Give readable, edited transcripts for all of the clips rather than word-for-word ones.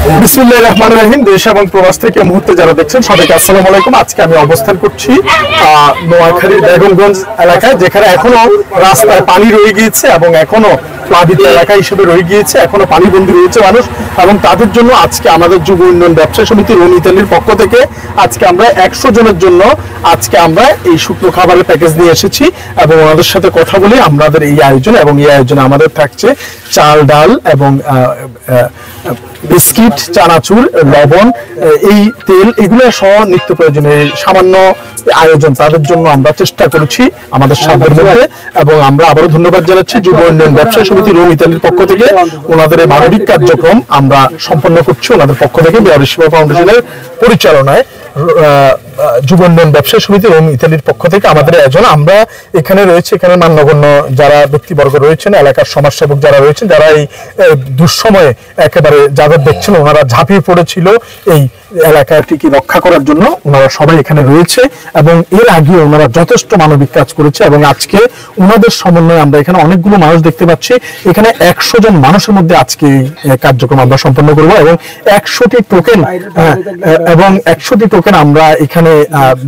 বিসমিল্লাহির রহমানির রহিম। দেশ এবং প্রবাস থেকে মুহূর্তে যারা দেখছেন সবাইকে আসসালামু আলাইকুম। আজকে আমি অবস্থান করছি নোয়াখালীর বেগমগঞ্জ এলাকায়, যেখানে এখনো রাস্তায় পানি রয়ে গিয়েছে এবং এখনো প্লাবিত এলাকা হিসেবে রয়ে গিয়েছে, এখনো পানিবন্দী রয়েছে মানুষ। এবং তাদের জন্য আজকে আমাদের যুব উন্নয়ন ব্যবসা সমিতি রোম ইতালির পক্ষ থেকে আজকে আমরা 100 জনের জন্য আজকে আমরা এই শুকনো খাবারের প্যাকেজ নিয়ে এসেছি এবং ওনাদের সাথে কথা বলে আমাদের এই আয়োজন, এবং এই আয়োজনে আমাদের থাকছে চাল, ডাল এবং বিস্কিট, চানাচুর, লবণ, এই তেল, এগুলো সহ নিত্য প্রয়োজনীয় সামান্য আয়োজন তাদের জন্য আমরা চেষ্টা করেছি আমাদের সাধ্যের মধ্যে। এবং আমরা আবারও ধন্যবাদ জানাচ্ছি যুব উন্নয়ন ব্যবসা সমিতি রোম ইতালির পক্ষ থেকে। ওনাদের এই মানবিক কার্যক্রম আমরা সম্পন্ন করছি ওনাদের পক্ষ থেকে বিহারি সেবা ফাউন্ডেশনের পরিচালনায়। যুব উন্নয়ন ব্যবসা সমিতি রোম ইতালির পক্ষ থেকে আমাদের আয়োজন। আমরা এখানে রয়েছে, এখানে মান্যগণ্য যারা ব্যক্তিবর্গ রয়েছেন, এলাকার সমাজসেবক যারা রয়েছেন, যারা এই দুঃসময়ে একেবারে যাদের দেখছেন ওনারা ঝাঁপিয়ে পড়েছিল এই এলাকাটিকে রক্ষা করার জন্য, ওনারা সবাই এখানে রয়েছে এবং এর আগে ওনারা যথেষ্ট মানবিক কাজ করেছে। এবং আজকে ওনাদের সমন্বয়ে আমরা এখানে অনেকগুলো মানুষ দেখতে পাচ্ছি। এখানে 100 জন মানুষের মধ্যে আজকে কার্যক্রম আমরা সম্পন্ন করব এবং 100টি টোকেন আমরা এখানে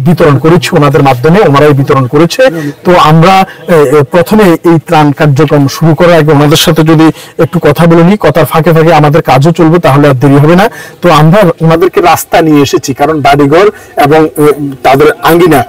বিতরণ করেছি ওনাদের মাধ্যমে, ওনারাই বিতরণ করেছে। তো আমরা প্রথমে এই ত্রাণ কার্যক্রম শুরু করার আগে ওনাদের সাথে যদি একটু কথা বলে নিই, কথার ফাঁকে ফাঁকে আমাদের কাজও চলবে, তাহলে আর দেরি হবে না। তো আমরা ওনাদেরকে রাস্তা নিয়ে এসেছি, কারণ বাড়িঘর এবং তাদের আঙ্গিনা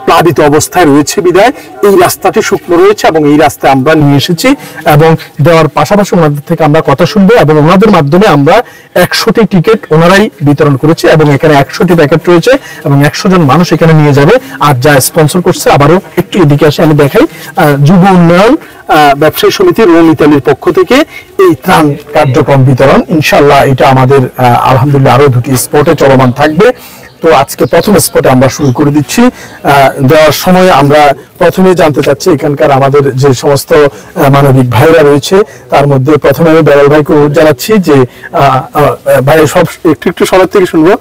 প্লাবিত অবস্থায় রয়েছে বিধায় এই রাস্তাটি শুকনো রয়েছে এবং এই রাস্তায় আমরা নিয়ে এসেছি এবং দেওয়ার পাশাপাশি ওনাদের থেকে আমরা কথা শুনবো এবং ওনাদের মাধ্যমে আমরা 100টি টিকিট ওনারাই বিতরণ করেছি এবং এখানে 100টি প্যাকেট রয়েছে এবং 100 জন মানুষ এখানে নিয়ে যাবে। আর যা স্পন্সর করছে, আবারও একটু এদিকে আসে আমি দেখাই, যুব উন্নয়ন ব্যবসায়ী সমিতি রোম ইতালির পক্ষ থেকে এই ত্রাণ কার্যক্রম বিতরণ, ইনশাআল্লাহ এটা আমাদের আলহামদুলিল্লাহ আরো 2টি স্পটে চলমান থাকবে। তো আজকে প্রথম স্পটে আমরা শুরু করে দিচ্ছি। দেওয়ার সময় আমরা প্রথমে জানতে চাচ্ছি এখানকার আমাদের যে সমস্ত মানবিক ভাইরা রয়েছে, তার মধ্যে প্রথমে আমি বেলাল ভাইকে অনুরোধ জানাচ্ছি যে ভাই সব একটু সবার থেকে শুনবো।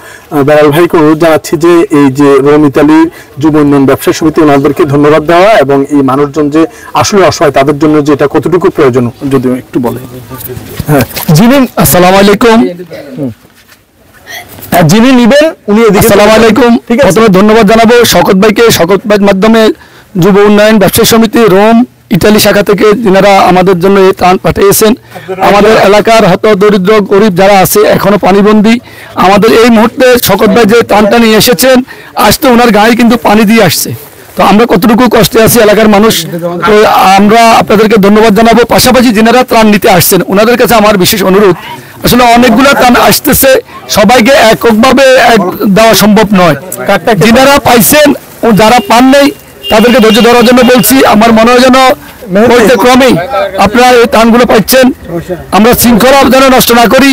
বেলাল ভাইকে অনুরোধ জানাচ্ছি যে এই যে রোম ইতালির যুব উন্নয়ন ব্যবসা সমিতি, ওনাদেরকে ধন্যবাদ দেওয়া এবং এই মানুষজন যে আসলে অসহায় তাদের জন্য যে এটা কতটুকু প্রয়োজন যদি একটু বলে। হ্যাঁ, জিনিন, আসসালামু আলাইকুম। যিনি নিবেন উনি আসসালামু আলাইকুম। প্রথমে ধন্যবাদ জানাবো শওকত ভাইকে, শওকত ভাইয়ের মাধ্যমে যুব উন্নয়ন ব্যবসায়ী সমিতি রোম ইতালি শাখা থেকে যিনারা আমাদের জন্য এই ত্রাণ পাঠিয়েছেন। আমাদের এলাকার হত দরিদ্র গরিব যারা আছে এখনো পানিবন্দী, আমাদের এই মুহূর্তে শওকত ভাই যে ত্রাণটা নিয়ে এসেছেন, আসতে ওনার গায়ে কিন্তু পানি দিয়ে আসছে। তো আমরা কতটুকু কষ্টে আছি এলাকার মানুষ, তো আমরা আপনাদেরকে ধন্যবাদ জানাবো। পাশাপাশি যিনারা ত্রাণ নিতে আসছেন ওনাদের কাছে আমার বিশেষ অনুরোধ, আসলে অনেকগুলো ত্রাণ আসতেছে, সবাইকে এককভাবে দেওয়া সম্ভব নয়। যিনারা পাইছেন ও যারা পান নেই তাদেরকে ধৈর্য ধরার জন্য বলছি। আমার মনে হয় যেন ক্রমেই আপনারা এই ত্রাণগুলো পাচ্ছেন। আমরা শৃঙ্খলা যেন নষ্ট না করি,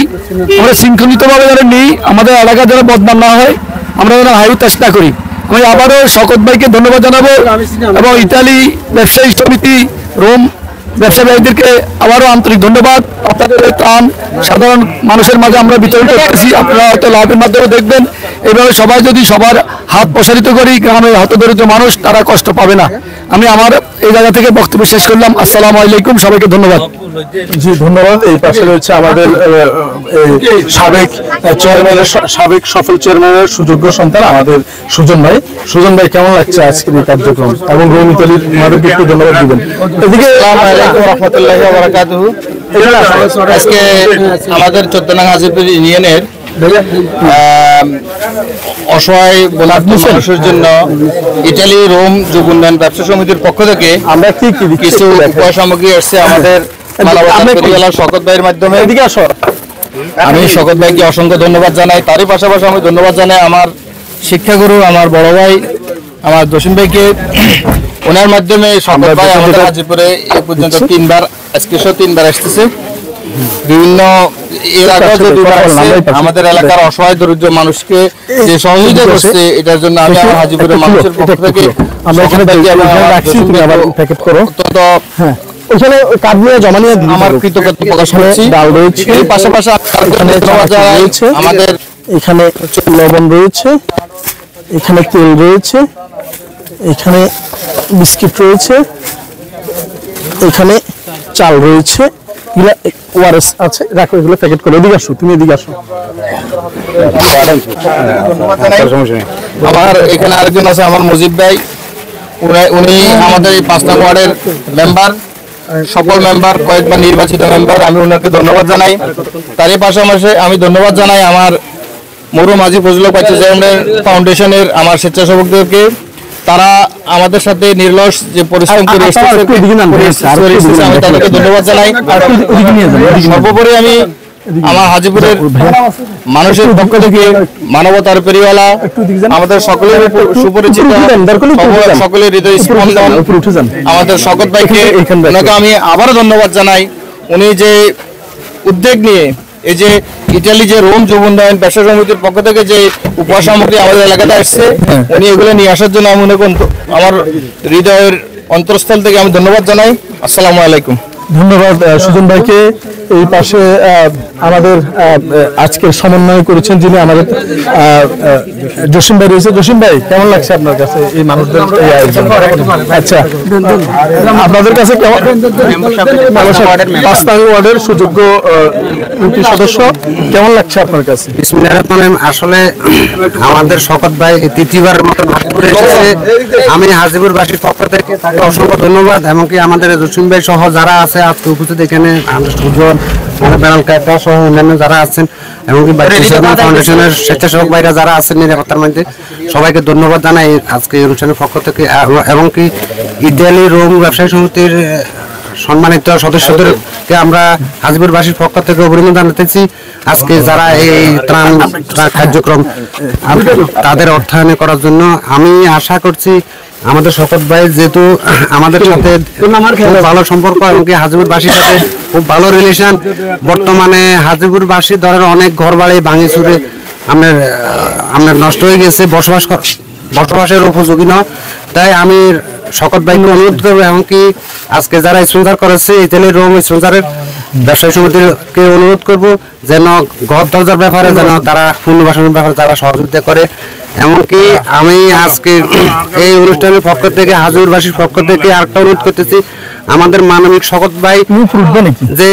আমরা শৃঙ্খলিতভাবে যেন নিই, আমাদের এলাকা যেন বদনাম না হয়, আমরা যেন হাইউ চেষ্টা করি। আমি আবারও শওকত ভাইকে ধন্যবাদ জানাবো এবং ইতালি ব্যবসায়ী সমিতি রোম ব্যবসায়ীদেরকে আবারও আন্তরিক ধন্যবাদ। আপনাদের ত্রাণ সাধারণ মানুষের মাঝে আমরা বিতরণ করতেছি, আপনারা হয়তো লাভের মাধ্যমে দেখবেন। এইভাবে সবাই যদি সবার হাত প্রসারিত করি, গ্রামের হতদরিদ্র মানুষ তারা কষ্ট পাবে না। আমি আমার এই জায়গা থেকে বক্তব্য শেষ করলাম। আসসালামু আলাইকুম, সবাইকে ধন্যবাদ। জি ধন্যবাদ। এই পাশে রয়েছে আমাদের সাবেক সফল চেয়ারম্যানের সুযোগ্য সন্তান আমাদের সুজন ভাই। সুজন ভাই, কেমন লাগছে আজকের এই কার্যক্রম এবং রোম ইতালির আমাদেরকে একটু ধন্যবাদ দিবেন। এদিকে রহমতুল্লাহি ওয়া বারাকাতুহু। আজকে আমাদের 14 নং হাজিরপুর ইউনিয়নের অসহায় মানুষের জন্য ইতালি রোম যুব উন্নয়ন ব্যবসা সমিতির পক্ষ থেকে আমরা কিছু উপহার সামগ্রী আসছে আমাদের শওকত ভাইয়ের মাধ্যমে। আমি শওকত ভাইকে অসংখ্য ধন্যবাদ জানাই। তারই পাশাপাশি আমি ধন্যবাদ জানাই আমার শিক্ষাগুরু, আমার বড় ভাই, আমার জসিম ভাইকে। ওনার মাধ্যমে শওকত ভাই আমাদের হাজিরপুরে এ পর্যন্ত 3বার, আজকে 3বার আসতেছে। বিভিন্ন এর আগেও যে 2বার আসছে, আমাদের এলাকার অসহায় দরিদ্র মানুষকে যে সহযোগিতা করছে, এটার জন্য আমি আমার হাজিরপুরের মানুষের পক্ষ থেকে আমরা এখানে প্যাকেট করো ওখানে কার্ড নিয়ে জমা নিয়ে আমার কৃতজ্ঞতা প্রকাশ করছি। ডাল রয়েছে, এর পাশাপাশি আমাদের এখানে লবণ রয়েছে, এখানে তেল রয়েছে, এখানে বিস্কিট রয়েছে, এখানে চাল রয়েছে ওআরএস আছে, রাখো এগুলো প্যাকেট করে। এদিকে আসো, তুমি এদিকে আসো। আমার এখানে আরেকজন আছে, আমার মুজিব ভাই, উনি আমাদের এই 5 নং ওয়ার্ডের মেম্বার, সকল মেম্বার, কয়েকবার নির্বাচিত মেম্বার। আমি ওনাকে ধন্যবাদ জানাই। তারই পাশাপাশি আমি ধন্যবাদ জানাই আমার মরহুম হাজী ফজলুল হক বাচ্চু চেয়ারম্যান ফাউন্ডেশনের আমার স্বেচ্ছাসেবকদেরকে। তারা আমাদের সাথে নির্লস যে পরিশ্রম করে এসেছে, আমি তাদেরকে ধন্যবাদ জানাই। সর্বোপরি আমি আমার হাজীপুরের মানুষের পক্ষ থেকে মানবতার পেরিওয়ালা, আমাদের সকলের সুপরিচিত, সকলের হৃদয় স্পন্দন আমাদের শওকত ভাইকে, ওনাকে আমি আবারও ধন্যবাদ জানাই। উনি যে উদ্যোগ নিয়ে এই যে ইটালি যে রোম যুব উন্নয়ন ব্যবসা সমিতির পক্ষ থেকে যে উপহার সামগ্রী আমাদের এলাকাতে আসছে, উনি এগুলো নিয়ে আসার জন্য আমি আমার হৃদয়ের অন্তরস্থল থেকে আমি ধন্যবাদ জানাই। আসসালামু আলাইকুম। ধন্যবাদ সুজন ভাইকে। এই পাশে আমাদের আজকের সমন্বয় করেছেন যিনি আমাদের জসিম ভাই রয়েছে। জসিম ভাই, কেমন লাগছে আপনার কাছে এই মানুষদের এই আয়োজন? আচ্ছা, আপনাদের কাছে কেমন? 5 নং ওয়ার্ডের সুযোগ্য ইউপি সদস্য, কেমন লাগছে আপনার কাছে? আসলে আমাদের শওকত ভাই তৃতীয়বারের মতো হাজিপুরে এসেছে। আমি হাজিপুরবাসীর পক্ষ থেকে তাকে অসংখ্য ধন্যবাদ। এমনকি আমাদের জসিম ভাই সহ যারা আছে আজকে উপস্থিত, এখানে সুজন, বেলাল কাকা সহ অন্যান্য যারা আছেন, এমনকি ফাউন্ডেশনের স্বেচ্ছাসেবক ভাইরা যারা আছেন নিরাপত্তার মধ্যে, সবাইকে ধন্যবাদ জানাই আজকে এই অনুষ্ঠানের পক্ষ থেকে। এমনকি ইটালি রোম ব্যবসায়ী সমিতির সম্মানিত সদস্যদেরকে আমরা হাজিপুরবাসীর পক্ষ থেকে অভিনন্দন জানাতেছি। আজকে যারা এই ত্রাণ কার্যক্রম তাদের অর্থায়ন করার জন্য, আমি আশা করছি আমাদের শওকত ভাই যেহেতু আমাদের সাথে ভালো সম্পর্ক, এমনকি হাজিপুরবাসীর সাথে খুব ভালো রিলেশন। বর্তমানে হাজিপুরবাসী ধরেন অনেক ঘর বাড়ি ভাঙি চুরে আপনার নষ্ট হয়ে গেছে, বসবাসের উপযোগী নয়। তাই আমি শওকত ভাইকে অনুরোধ করবো, এমনকি আজকে যারা স্পন্সর করেছে ইতালি রোম স্পন্সরের ব্যবসায়ী সমিতিকে অনুরোধ করব যেন ঘর দরজার ব্যাপারে যেন তারা পুনর্বাসনের ব্যাপারে তারা সহযোগিতা করে। এমনকি আমি আজকে এই অনুষ্ঠানের পক্ষ থেকে হাজিপুরবাসীর পক্ষ থেকে আরেকটা অনুরোধ করতেছি, আমাদের মানবিক শওকত ভাই যে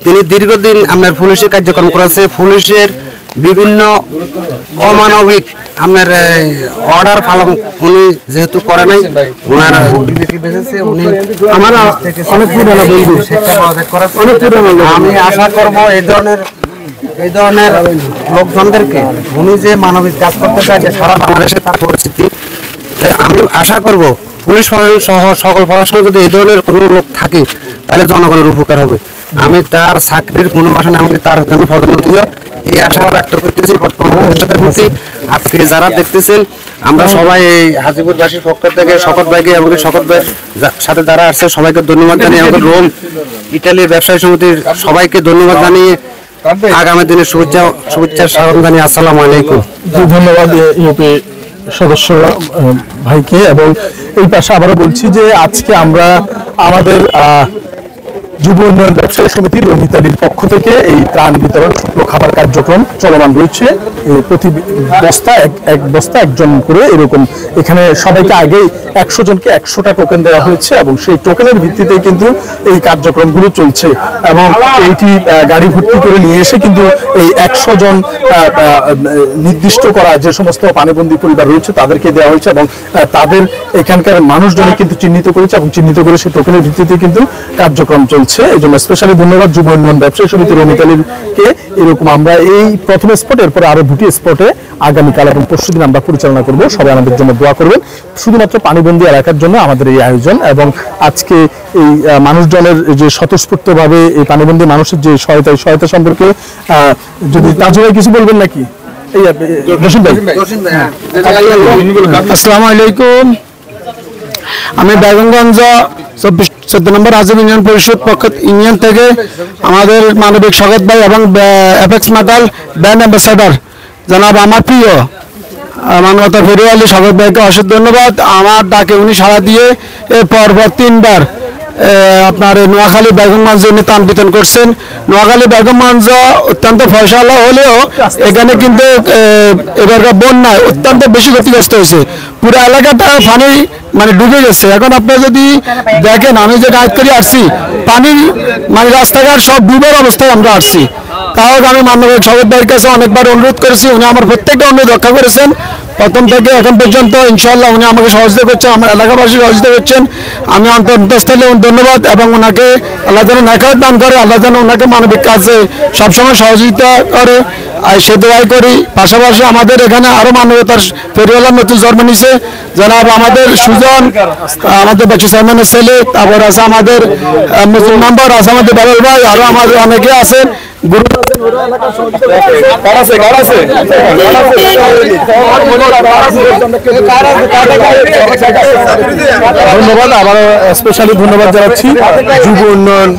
তিনি দীর্ঘদিন আপনার পুলিশের কার্যক্রম করেছে, পুলিশের বিভিন্ন অমানবিক আপনার অর্ডার পালন উনি যেহেতু করে নাই, ওনার উনি আমার অনেক পুরানো বন্ধু, আমি আশা করবো এই ধরনের লোকজনদেরকে, উনি যে মানবিক কাজ করতে চায় যে সারা বাংলাদেশে তার পরিস্থিতি, আমি আশা করব পুলিশ সহ সকল প্রশাসন যদি এই ধরনের কোনো লোক থাকে তাহলে জনগণের উপকার হবে। আমি তার চাকরির পুনর্বাসনে আমাকে তার জন্য পদোন্নতি এই আশা ব্যক্ত করতেছি। আজকে যারা দেখতেছেন, আমরা সবাই এই হাজিপুরবাসীর পক্ষ থেকে শওকত ভাইকে এবং শওকত ভাইয়ের সাথে যারা আসছে সবাইকে ধন্যবাদ জানিয়ে, আমাদের রোম ইটালির ব্যবসায়ী সমিতির সবাইকে ধন্যবাদ জানিয়ে আগামী দিনে শুভেচ্ছার স্বাগত জানিয়ে আসসালামু আলাইকুম। ধন্যবাদ ইউপি সদস্য ভাইকে। এবং এই পাশে আবারও বলছি যে আজকে আমরা আমাদের যুব উন্নয়ন ব্যবসায়ী সমিতির রোম ইতালির পক্ষ থেকে এই ত্রাণ বিতরণ শুক্ল খাবার কার্যক্রম চলমান রয়েছে। প্রতি বস্তা এক বস্তা একজন করে এরকম, এখানে সবাইকে আগে 100 জনকে 100টা টোকেন দেওয়া হয়েছে এবং সেই টোকেনের ভিত্তিতে কিন্তু এই কার্যক্রমগুলো চলছে। এবং এইটি গাড়ি ভর্তি করে নিয়ে এসে কিন্তু এই 100 জন নির্দিষ্ট করা যে সমস্ত পানিবন্দী পরিবার রয়েছে তাদেরকে দেওয়া হয়েছে এবং তাদের এখানকার মানুষজনকে কিন্তু চিহ্নিত করেছে এবং চিহ্নিত করে সেই টোকেনের ভিত্তিতে কিন্তু কার্যক্রম চলছে। এই জন্য স্পেশালি ধন্যবাদ যুব উন্নয়ন ব্যবসায়ী সমিতি রোম ইতালিকে। এরকম আমরা এই প্রথম স্পটে, এরপরে আরো 2টি স্পটে আগামীকাল এবং পরশুদিন আমরা পরিচালনা করব। সবাই আমাদের জন্য দোয়া করবেন। শুধুমাত্র পানিবন্দী এলাকার জন্য আমাদের এই আয়োজন এবং আজকে এই মানুষজনের যে স্বতঃস্ফূর্তভাবে এই পানিবন্দী মানুষের যে সহায়তা সম্পর্কে যদি তাজু ভাই কিছু বলবেন নাকি? আসসালামু আলাইকুম। আমি বেগমগঞ্জ 14 নম্বর আজম ইউনিয়ন পরিষদ পক্ষ ইউনিয়ন থেকে আমাদের মানবিক শওকত ভাই এবং অ্যাপেক্স মেটাল ব্র্যান্ড অ্যাম্বাসাডার জনাব আমার প্রিয় মানবতার ফেরিওয়ালি শওকত ভাইকে অশেষ ধন্যবাদ। আমার ডাকে উনি সাড়া দিয়ে পরপর 3বার আপনার নোয়াখালী বেগমগঞ্জে উনি ত্রাণ বিতরণ করছেন। নোয়াখালী বেগমগঞ্জ অত্যন্ত ফয়সালা হলেও এখানে কিন্তু এবারকার বন্যায় অত্যন্ত বেশি ক্ষতিগ্রস্ত হয়েছে। পুরো এলাকাটা পানি মানে ডুবে গেছে। এখন আপনারা যদি দেখেন, আমি যে গাইড করে আসছি, পানির মানে রাস্তাঘাট সব ডুবের অবস্থায় আমরা আসছি। তাও আমি মাননীয় শওকত ভাইয়ের কাছে অনেকবার অনুরোধ করেছি, উনি আমার প্রত্যেকটা অনুরোধ রক্ষা করেছেন প্রথম থেকে এখন পর্যন্ত। ইনশাআল্লাহ উনি আমাকে সহযোগিতা করছেন, আমার এলাকাবাসী সহযোগিতা করছেন। আমি অন্তঃস্থলে ধন্যবাদ, এবং ওনাকে আল্লাহ যেন নেখায়ত দান করে, আল্লাহ যেন ওনাকে মানবিক কাজে সবসময় সহযোগিতা করে, সে দোয়াই করি। পাশাপাশি আমাদের এখানে আরো মানবতার ফেরিওয়ালার নতুন জন্ম নিছে, জনাব আমাদের সুজন, আমাদের বাচ্চু চেয়ারম্যানের ছেলে, তারপর আছে আমাদের মুসলিম মেম্বার, আছে আমাদের বাবুল ভাই, আরো আমাদের অনেকে আছেন, গুরু ধন্যবাদ। আবারও স্পেশালি ধন্যবাদ জানাচ্ছি যুব উন্নয়ন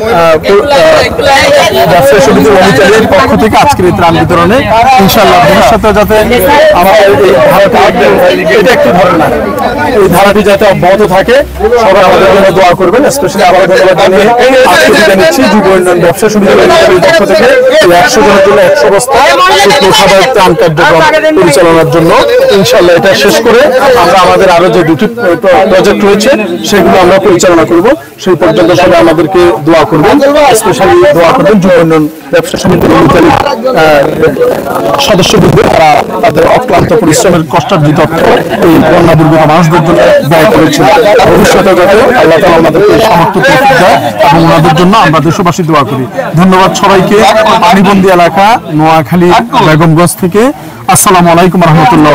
ব্যবসায়ী সমিতি রোমিতালির পক্ষ থেকে আজকের এই ত্রাণ বিতরণে। ইনশাআল্লাহ ভবিষ্যতে যাতে আমাদের এই ধারাটি, এটা একটু ধারণা, এই ধারাটি যাতে অব্যাহত থাকে, সবাই আমাদের জন্য দোয়া করবেন। স্পেশালি আবারও ধন্যবাদ জানিয়ে আজকে বিদায় নিচ্ছি যুব উন্নয়ন ব্যবসায়ী সমিতি রোমিতালির পক্ষ থেকে 100 জনের জন্য 100 বস্তা শুকনো খাবার ত্রাণ কার্যক্রম পরিচালনার জন্য। ইনশাআল্লাহ এটা শেষ করে আমরা আমাদের আরো যে দুটি প্রজেক্ট রয়েছে সেগুলো আমরা পরিচালনা করব। সেই পর্যন্ত সবাই আমাদেরকে দোয়া করবেন, স্পেশালি দোয়া করবেন যুব উন্নয়ন ব্যবসা সমিতি রোমিতালির সদস্যবৃন্দ, তারা তাদের অক্লান্ত পরিশ্রমের কষ্টার্জিত অর্থ এই বন্যা দুর্গত মানুষদের জন্য ব্যয় করেছিল। ভবিষ্যতে যাতে আল্লাহ তাআলা আমাদেরকে সামর্থ্য তৌফিক দেয়, এবং ওনাদের জন্য আমরা দেশবাসী দোয়া করি। ধন্যবাদ সবাইকে। পানিবন্দী এলাকা নোয়াখালী বেগমগঞ্জ থেকে। আসসালামু আলাইকুম রহমতুল্লাহ।